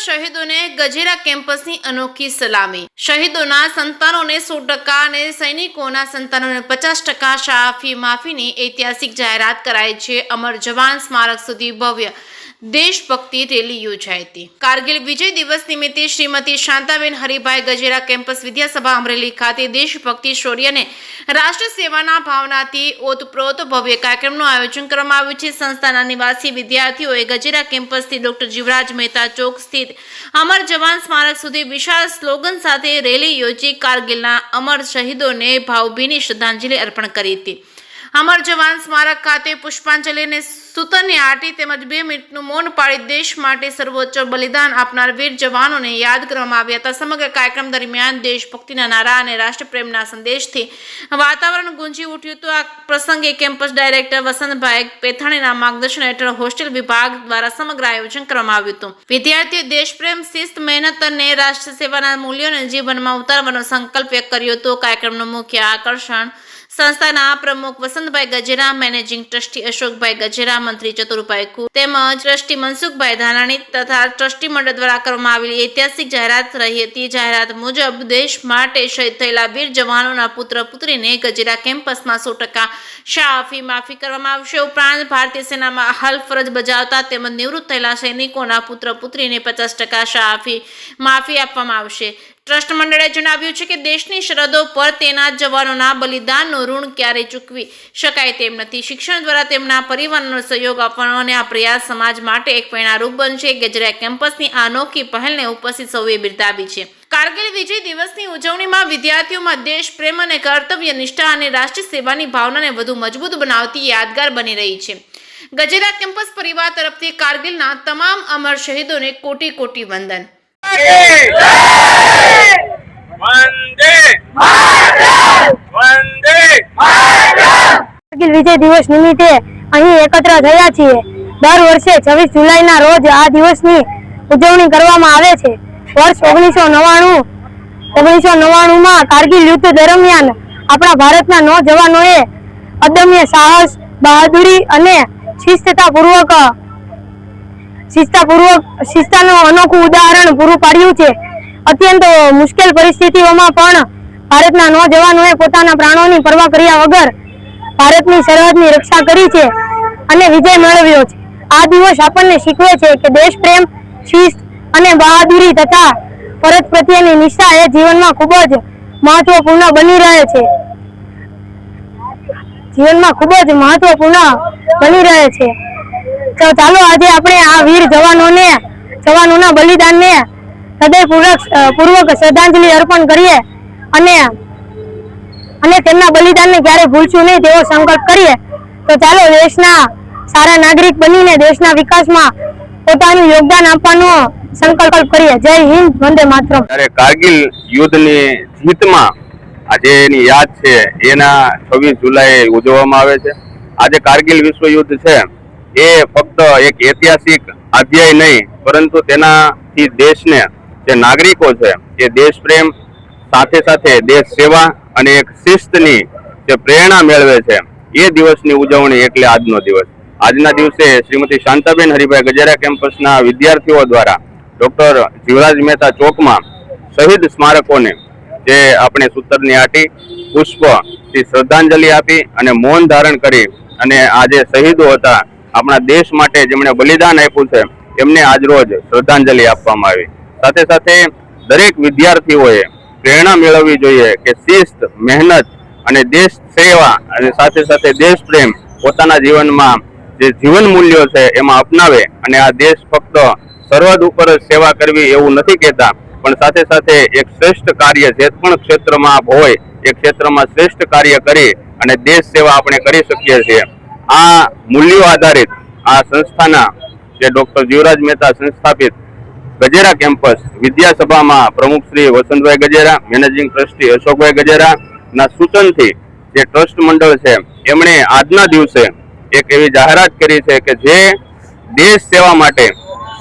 શહીદોને ગજેરા કેમ્પસની અનોખી સલામી। શહીદોના સંતાનોને 100% અને સૈનિકોના સંતાનોને 50% શાળા ફી માફીની ઐતિહાસિક જાહેરાત કરાઈ છે। અમર જવાન સ્મારક સુધી ભવ્ય દેશભક્તિ રેલી યોજાઈ હતી। કારગિલ વિજય દિવસ નિમિત્તે શ્રીમતી શાંતાબેન હરિભાઈ ગજેરા કેમ્પસ વિદ્યાસભા અમરેલી ખાતે દેશભક્તિ શૌર્ય અને રાષ્ટ્ર સેવાના ભાવનાથી ઓતપ્રોત ભવ્ય કાર્યક્રમનું આયોજન કરવામાં આવ્યું છે। સંસ્થાના નિવાસી વિદ્યાર્થીઓએ ગજેરા કેમ્પસથી ડોક્ટર જીવરાજ મહેતા ચોક સ્થિત અમર જવાન સ્મારક સુધી વિશાળ સ્લોગન સાથે રેલી યોજી કારગિલના અમર શહીદોને ભાવભીની શ્રદ્ધાંજલિ અર્પણ કરી હતી। અમર જવાન સ્મારક ખાતે પુષ્પાંજલિ અને સૂતરની આરતી તેમજ 2 મિનિટનું મૌન પાળી દેશ માટે સર્વોચ્ચ બલિદાન આપનાર વીર જવાનોને યાદ કરવામાં આવ્યા હતા। સમગ્ર કાર્યક્રમ દરમિયાન દેશભક્તિના નારા અને રાષ્ટ્રપ્રેમના સંદેશથી વાતાવરણ ગુંજી ઉઠ્યું હતું। આ પ્રસંગે કેમ્પસ ડાયરેક્ટર વસંતભાઈ પેથાણીના માર્ગદર્શન હેઠળ હોસ્ટેલ વિભાગ દ્વારા સમગ્ર આયોજન કરવામાં આવ્યું હતું। વિદ્યાર્થીઓ દેશપ્રેમ, શિસ્ત, મહેનત અને રાષ્ટ્ર સેવાના મૂલ્યોને જીવનમાં ઉતારવાનો સંકલ્પ વ્યક્ત કર્યો હતો। કાર્યક્રમનું મુખ્ય આકર્ષણ સંસ્થાના પ્રમુખ વસંતભાઈ ગજેરા, મેનેજિંગ ટ્રસ્ટી અશોકભાઈ ગજેરા, મંત્રી ચતુરભાઈ કુ તેમજ ટ્રસ્ટી મનસુખભાઈ ધાનાણી તથા ટ્રસ્ટી મંડળ દ્વારા કરવામાં આવેલી ઐતિહાસિક જાહેરાત રહી હતી। જાહેરાત મુજબ દેશ માટે શહીદ થયેલા વીર જવાનોના પુત્ર પુત્રીને ગજેરા કેમ્પસમાં 100% શાળા ફી માફી કરવામાં આવશે। ઉપરાંત ભારતીય સેનામાં હાલ ફરજ બજાવતા તેમજ નિવૃત્ત થયેલા સૈનિકોના પુત્ર પુત્રીને 50% શાળા ફી માફી આપવામાં આવશે। ટ્રસ્ટ મંડળે જણાવ્યું છે કે દેશની સરહદો પર તૈનાત જવાનોના બલિદાનનું ઋણ ક્યારેય ચૂકવી શકાય તેમ નથી। શિક્ષણ દ્વારા તેમના પરિવારનો સહયોગ આપવાનો અને આ પ્રયાસ સમાજ માટે એક પ્રેરણારૂપ બનશે। ગજેરા કેમ્પસની આ અનોખી પહેલને ઉપસ્થિત સૌએ બિરદાવી છે। કારગિલ વિજય દિવસની ઉજવણીમાં વિદ્યાર્થીઓમાં દેશ પ્રેમ અને કર્તવ્ય નિષ્ઠા અને રાષ્ટ્રીય સેવાની ભાવનાને વધુ મજબૂત બનાવતી યાદગાર બની રહી છે। ગજેરા કેમ્પસ પરિવાર તરફથી કારગિલના તમામ અમર શહીદોને કોટી કોટી વંદન। કારગિલ વિજય દિવસ નિમિત્તે અહીં એકત્ર થયા છીએ। દર વર્ષે 26 જુલાઈના રોજ આ દિવસની ઉજવણી કરવામાં આવે છે। વર્ષ 1999માં કારગિલ યુદ્ધ દરમિયાન આપણા ભારતના નૌજવાનોએ અદમ્ય સાહસ, બહાદુરી અને શિસ્તાનું અનોખું ઉદાહરણ પૂરું પાડ્યું છે। અત્યંત મુશ્કેલ પરિસ્થિતિઓમાં પણ ભારતના નૌજવાનોએ પોતાના પ્રાણોની પરવા કર્યા વગર ભારતની સરહદની રક્ષા કરી છે અને વિજય મેળવ્યો છે। આ દિવસ આપણને શીખવે છે કે દેશ પ્રેમ, શિસ્ત અને બહાદુરી તથા ફરજ પ્રત્યેની નિષ્ઠા એ જીવનમાં ખૂબ જ મહત્વપૂર્ણ બની રહે છે। તો ચાલો આજે આપણે આ વીર જવાનોના બલિદાનને હૃદયપૂર્વક શ્રદ્ધાંજલિ અર્પણ કરીએ અને તેમના બલિદાનને ક્યારે ભૂલશું નહીં તેવો સંકલ્પ કરીએ। તો ચાલો દેશના સારા નાગરિક બનીને દેશના વિકાસમાં પોતાનું યોગદાન આપવાનો સંકલ્પ કરીએ। જય હિન્દ, વંદે માતરમ। કારગિલ યુદ્ધની જીતમાં આજે એની યાદ છે એના 26 જુલાઈ ઉજવવામાં આવે છે। આજે કારગિલ વિશ્વ યુદ્ધ છે એ ફક્ત એક ઐતિહાસિક અધ્યાય નહીં પરંતુ તેનાથી દેશને જે નાગરિકો છે એ દેશ પ્રેમ સાથે સાથે દેશ સેવા અને એક શિસ્તની જે પ્રેરણા મેળવે છે એ દિવસની ઉજવણી એટલે આજનો દિવસ। આજના દિવસે શ્રીમતી શાંતાબેન હરિભાઈ ગજેરા કેમ્પસના વિદ્યાર્થીઓ દ્વારા ડોક્ટર જીવરાજ મહેતા ચોકમાં શહીદ સ્મારકોને જે આપણે સૂતરની આટી, પુષ્પથી શ્રદ્ધાંજલિ આપી અને મૌન ધારણ કરી અને આ જે શહીદો હતા આપણા દેશ માટે જેમણે બલિદાન આપ્યું છે એમને આજરોજ શ્રદ્ધાંજલિ આપવામાં આવી। સાથે સાથે દરેક વિદ્યાર્થીઓએ પ્રેરણા મેળવવી જોઈએ કે શિસ્ત, મહેનત અને દેશ સેવા અને સાથે સાથે દેશ પ્રેમ પોતાના જીવનમાં જે જીવન મૂલ્યો છે એમાં અપનાવે અને આ દેશ ફક્ત સરહદ ઉપર જ સેવા કરવી એવું નથી કહેતા પણ સાથે સાથે એક શ્રેષ્ઠ કાર્ય જે પણ ક્ષેત્રમાં હોય એ ક્ષેત્રમાં શ્રેષ્ઠ કાર્ય કરી અને દેશ સેવા આપણે કરી શકીએ છીએ। આ મૂલ્યો આધારિત આ સંસ્થાના જે ડોક્ટર જીવરાજ મહેતા સંસ્થાપિત ગજેરા કેમ્પસ વિદ્યાસભામાં પ્રમુખ શ્રી વસંતભાઈ ગજેરા, મેનેજિંગ ટ્રસ્ટી અશોકભાઈ ગજેરા ના સૂચનથી જે ટ્રસ્ટ મંડળ છે એમણે આજના દિવસે એક એવી જાહેરાત કરી છે કે જે દેશ સેવા માટે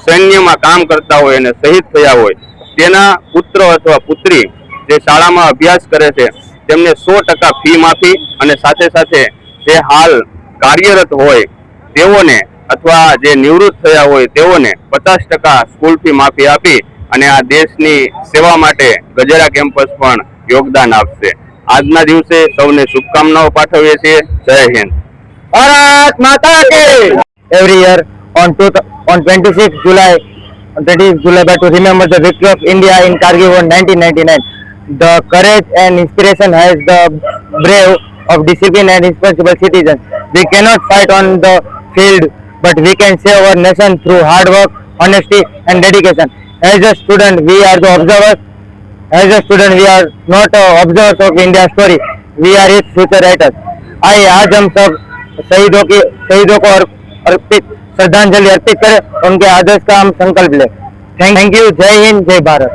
સૈન્યમાં કામ કરતા હોય અને શહીદ થયા હોય તેના પુત્ર અથવા પુત્રી જે શાળામાં અભ્યાસ કરે છે તેમને 100% ફી માફી અને સાથે સાથે જે હાલ કાર્યરત હોય તેઓને અથવા જે નિવૃત્ત થયા હોય તેઓને 50% સ્કૂલ ફી માફી આપી અને આ દેશની સેવા માટે ગજેરા કેમ્પસ પણ યોગદાન આપશે. આજના દિવસે સૌને શુભકામનાઓ પાઠવીએ છીએ. જય હિન્દ. ભારત માતા કી. Every year on 26th July, to remember the victory of India in Kargil in 1999. The courage and inspiration has the brave of disciplined and responsible citizens. We cannot fight on the field, but we can save our nation through hard work, honesty, and dedication. As a student, we are the observers. As a student, we are not observers of India's story. We are its future writers. आइए आज हम सब शहीदों को अर्पित श्रद्धांजलि अर्पित करें, उनके आदर्श का हम संकल्प लें. Thank you. जय हिंद, जय भारत.